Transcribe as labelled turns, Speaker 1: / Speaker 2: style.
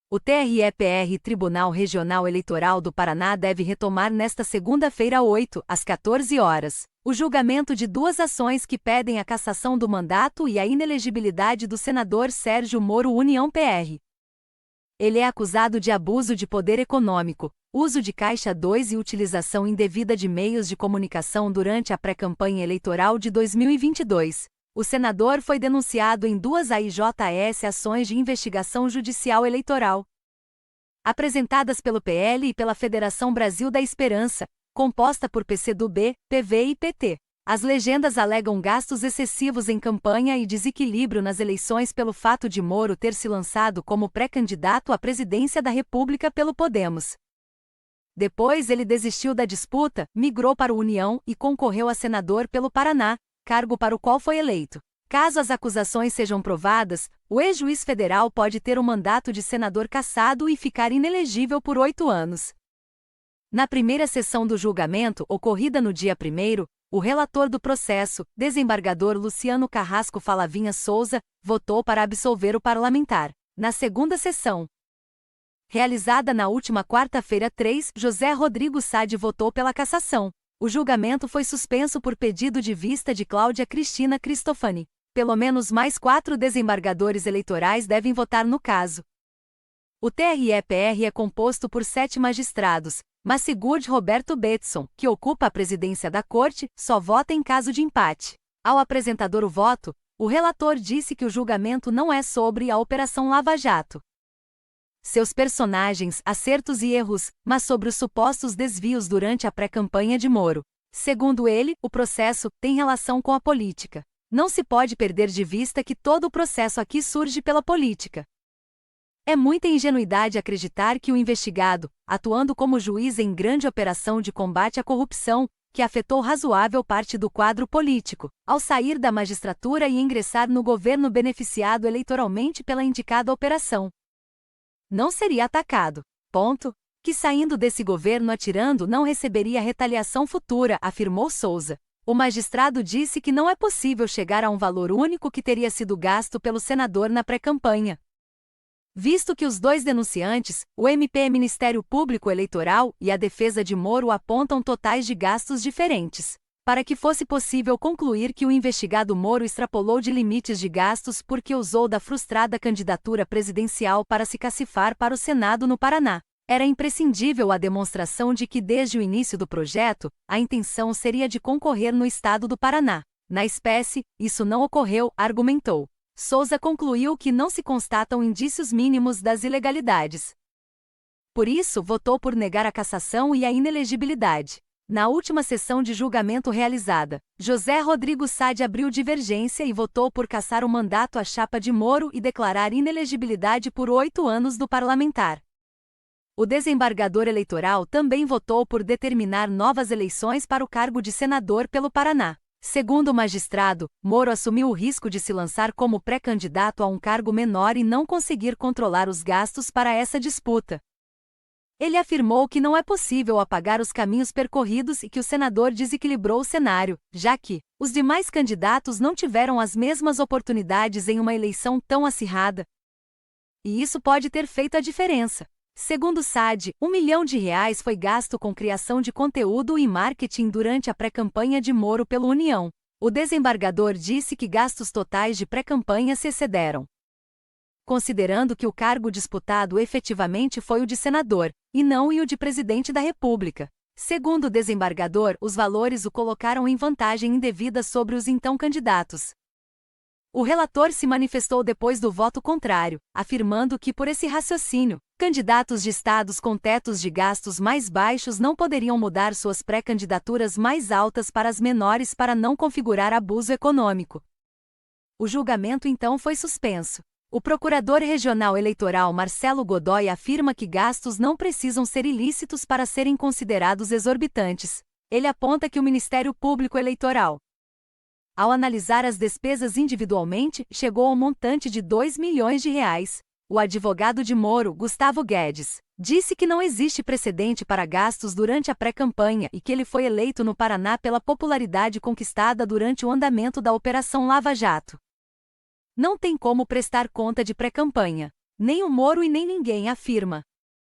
Speaker 1: O TRE-PR Tribunal Regional Eleitoral do Paraná deve retomar nesta segunda-feira 8, às 14 horas, o julgamento de duas ações que pedem a cassação do mandato e a inelegibilidade do senador Sérgio Moro União PR. Ele é acusado de abuso de poder econômico, uso de Caixa 2 e utilização indevida de meios de comunicação durante a pré-campanha eleitoral de 2022. O senador foi denunciado em duas AIJS ações de investigação judicial eleitoral, apresentadas pelo PL e pela Federação Brasil da Esperança, composta por PCdoB, PV e PT. As legendas alegam gastos excessivos em campanha e desequilíbrio nas eleições pelo fato de Moro ter se lançado como pré-candidato à presidência da República pelo Podemos. Depois ele desistiu da disputa, migrou para o União e concorreu a senador pelo Paraná, cargo para o qual foi eleito. Caso as acusações sejam provadas, o ex-juiz federal pode ter o mandato de senador cassado e ficar inelegível por 8 anos. Na primeira sessão do julgamento, ocorrida no dia 1º, o relator do processo, desembargador Luciano Carrasco Falavinha Souza, votou para absolver o parlamentar. Na segunda sessão, realizada na última quarta-feira 3, José Rodrigo Sade votou pela cassação. O julgamento foi suspenso por pedido de vista de Cláudia Cristina Cristofani. Pelo menos mais 4 desembargadores eleitorais devem votar no caso. O TRE-PR é composto por 7 magistrados, mas Sigurd Roberto Betson, que ocupa a presidência da Corte, só vota em caso de empate. Ao apresentador o voto, o relator disse que o julgamento não é sobre a Operação Lava Jato, seus personagens, acertos e erros, mas sobre os supostos desvios durante a pré-campanha de Moro. Segundo ele, o processo tem relação com a política. Não se pode perder de vista que todo o processo aqui surge pela política. É muita ingenuidade acreditar que o investigado, atuando como juiz em grande operação de combate à corrupção, que afetou razoável parte do quadro político, ao sair da magistratura e ingressar no governo beneficiado eleitoralmente pela indicada operação, não seria atacado. Ponto. Que saindo desse governo atirando não receberia retaliação futura, afirmou Souza. O magistrado disse que não é possível chegar a um valor único que teria sido gasto pelo senador na pré-campanha, visto que os dois denunciantes, o MP Ministério Público Eleitoral e a defesa de Moro apontam totais de gastos diferentes. Para que fosse possível concluir que o investigado Moro extrapolou de limites de gastos porque usou da frustrada candidatura presidencial para se cacifar para o Senado no Paraná, era imprescindível a demonstração de que desde o início do projeto, a intenção seria de concorrer no estado do Paraná. Na espécie, isso não ocorreu, argumentou. Souza concluiu que não se constatam indícios mínimos das ilegalidades. Por isso, votou por negar a cassação e a inelegibilidade. Na última sessão de julgamento realizada, José Rodrigo Sade abriu divergência e votou por cassar o mandato à chapa de Moro e declarar inelegibilidade por 8 anos do parlamentar. O desembargador eleitoral também votou por determinar novas eleições para o cargo de senador pelo Paraná. Segundo o magistrado, Moro assumiu o risco de se lançar como pré-candidato a um cargo menor e não conseguir controlar os gastos para essa disputa. Ele afirmou que não é possível apagar os caminhos percorridos e que o senador desequilibrou o cenário, já que os demais candidatos não tiveram as mesmas oportunidades em uma eleição tão acirrada. E isso pode ter feito a diferença. Segundo Sade, R$ 1 milhão foi gasto com criação de conteúdo e marketing durante a pré-campanha de Moro pela União. O desembargador disse que gastos totais de pré-campanha se excederam, considerando que o cargo disputado efetivamente foi o de senador, e não o de presidente da República. Segundo o desembargador, os valores o colocaram em vantagem indevida sobre os então candidatos. O relator se manifestou depois do voto contrário, afirmando que, por esse raciocínio, candidatos de estados com tetos de gastos mais baixos não poderiam mudar suas pré-candidaturas mais altas para as menores para não configurar abuso econômico. O julgamento então foi suspenso. O procurador regional eleitoral Marcelo Godoy afirma que gastos não precisam ser ilícitos para serem considerados exorbitantes. Ele aponta que o Ministério Público Eleitoral, ao analisar as despesas individualmente, chegou ao montante de R$ 2 milhões. O advogado de Moro, Gustavo Guedes, disse que não existe precedente para gastos durante a pré-campanha e que ele foi eleito no Paraná pela popularidade conquistada durante o andamento da Operação Lava Jato. Não tem como prestar conta de pré-campanha. Nem o Moro e nem ninguém afirma.